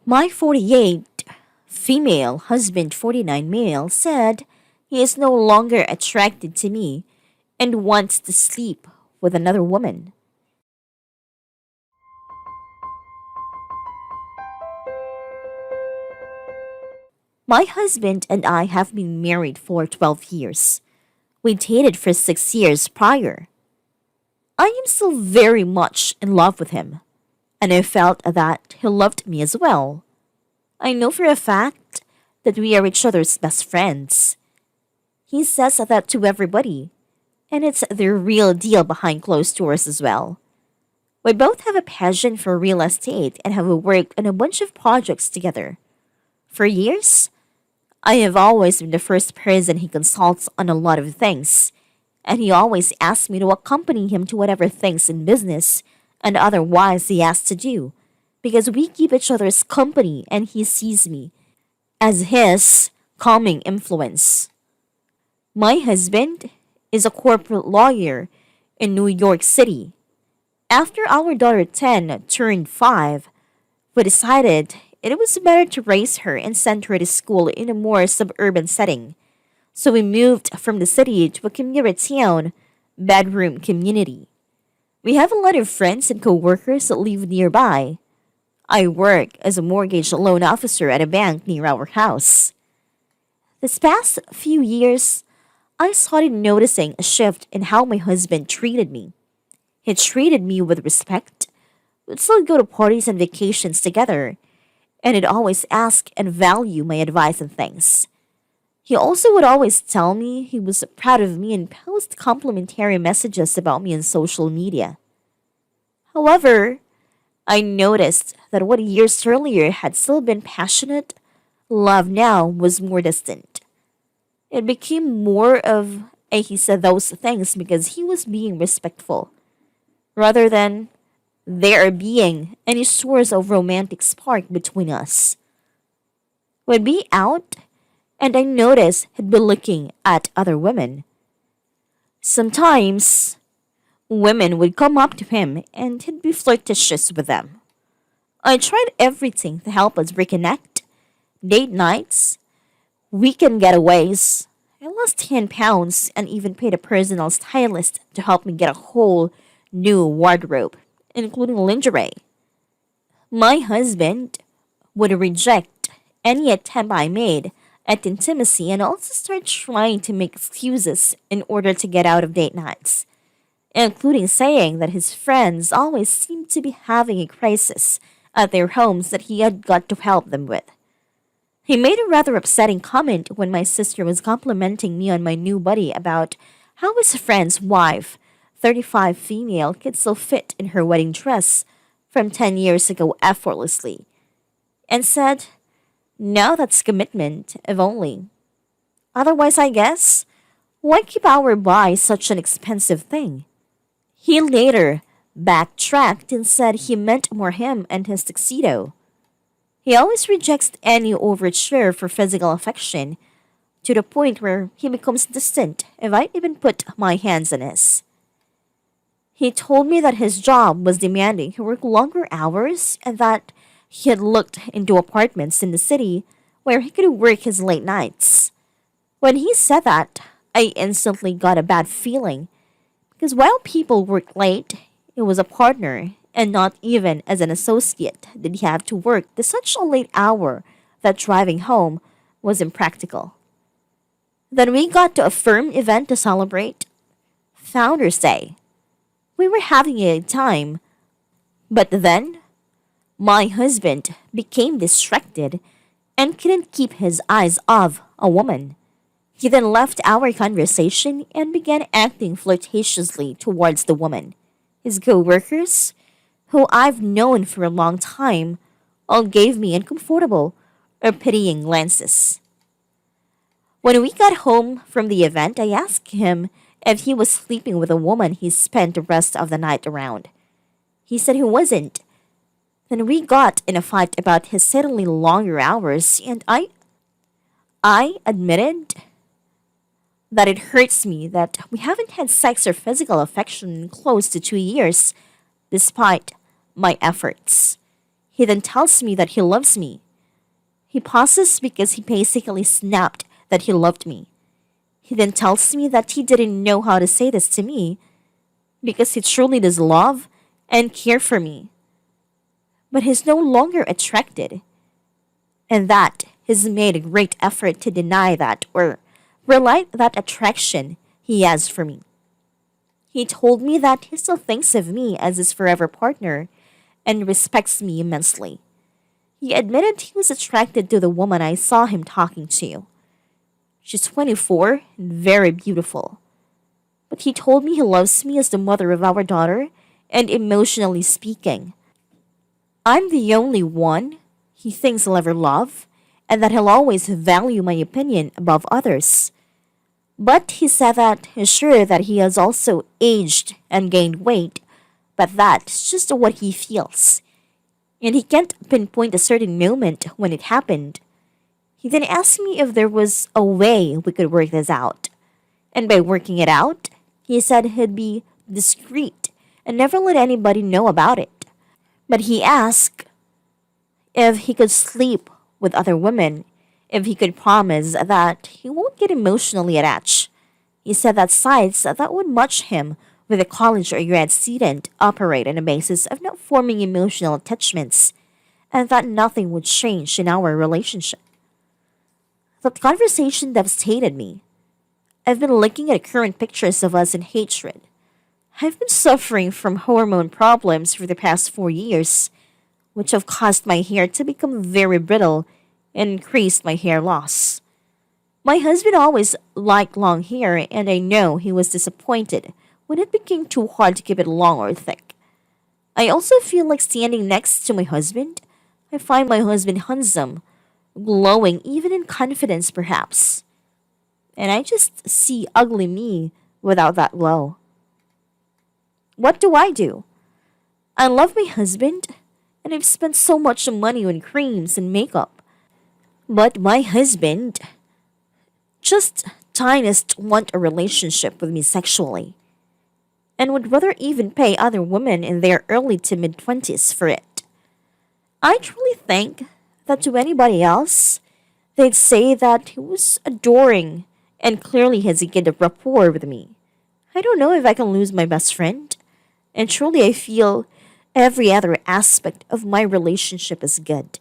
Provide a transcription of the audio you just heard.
My 48 female husband, 49 male, said he is no longer attracted to me and wants to sleep with another woman. My husband and I have been married for 12 years. We dated for 6 years prior. I am still very much in love with him, and I felt that he loved me as well. I know for a fact that we are each other's best friends. He says that to everybody, and it's the real deal behind closed doors as well. We both have a passion for real estate and have worked on a bunch of projects together. For years, I have always been the first person he consults on a lot of things, and he always asks me to accompany him to whatever things in business and otherwise he has to do, because we keep each other's company and he sees me as his calming influence. My husband is a corporate lawyer in New York City. After our daughter 10 turned 5, we decided it was better to raise her and send her to school in a more suburban setting. So we moved from the city to a community town bedroom community. We have a lot of friends and coworkers that live nearby. I work as a mortgage loan officer at a bank near our house. This past few years, I started noticing a shift in how my husband treated me. He treated me with respect. We'd still go to parties and vacations together, and he'd always ask and value my advice and things. He also would always tell me he was proud of me and post complimentary messages about me on social media. However, I noticed that what years earlier had still been passionate, love now was more distant. It became more of a he said those things because he was being respectful, rather than there being any source of romantic spark between us. We'd be out, and I noticed he'd be looking at other women. Sometimes, women would come up to him and he'd be flirtatious with them. I tried everything to help us reconnect: date nights, weekend getaways. I lost 10 pounds and even paid a personal stylist to help me get a whole new wardrobe, including lingerie. My husband would reject any attempt I made at intimacy and also start trying to make excuses in order to get out of date nights, including saying that his friends always seemed to be having a crisis at their homes that he had got to help them with. He made a rather upsetting comment when my sister was complimenting me on my new body about how his friend's wife, 35 female, could still fit in her wedding dress from 10 years ago effortlessly, and said, now that's commitment, if only. Otherwise, I guess, why keep our buy such an expensive thing? He later backtracked and said he meant more him and his tuxedo. He always rejects any overture for physical affection, to the point where he becomes distant if I even put my hands on his. He told me that his job was demanding he work longer hours and that he had looked into apartments in the city where he could work his late nights. When he said that, I instantly got a bad feeling because while people work late, it was a partner and not even as an associate did he have to work to such a late hour that driving home was impractical. Then we got to a firm event to celebrate Founders Day. We were having a time, but then my husband became distracted and couldn't keep his eyes off a woman. He then left our conversation and began acting flirtatiously towards the woman. His co-workers, who I've known for a long time, all gave me uncomfortable or pitying glances. When we got home from the event, I asked him if he was sleeping with a woman he spent the rest of the night around. He said he wasn't. Then we got in a fight about his suddenly longer hours, and I admitted that it hurts me that we haven't had sex or physical affection in close to 2 years, despite my efforts. He then tells me that he loves me. He pauses because he basically snapped that he loved me. He then tells me that he didn't know how to say this to me because he truly does love and care for me. But he's no longer attracted, and that he's made a great effort to deny that or relight that attraction he has for me. He told me that he still thinks of me as his forever partner and respects me immensely. He admitted he was attracted to the woman I saw him talking to. She's 24 and very beautiful. But he told me he loves me as the mother of our daughter, and emotionally speaking, I'm the only one he thinks he'll ever love, and that he'll always value my opinion above others. But he said that he's sure that he has also aged and gained weight, but that's just what he feels. And he can't pinpoint a certain moment when it happened. He then asked me if there was a way we could work this out. And by working it out, he said he'd be discreet and never let anybody know about it. But he asked if he could sleep with other women, if he could promise that he won't get emotionally attached. He said that sites that would match him with a college or grad student operate on a basis of not forming emotional attachments, and that nothing would change in our relationship. That conversation devastated me. I've been looking at current pictures of us in hatred. I've been suffering from hormone problems for the past 4 years, which have caused my hair to become very brittle and increased my hair loss. My husband always liked long hair, and I know he was disappointed when it became too hard to keep it long or thick. I also feel like standing next to my husband. I find my husband handsome, glowing even in confidence perhaps. And I just see ugly me without that glow. What do? I love my husband, and I've spent so much money on creams and makeup. But my husband just doesn't want a relationship with me sexually, and would rather even pay other women in their early to mid 20s for it. I truly think that to anybody else, they'd say that he was adoring and clearly has a good rapport with me. I don't know if I can lose my best friend, and truly I feel every other aspect of my relationship is good.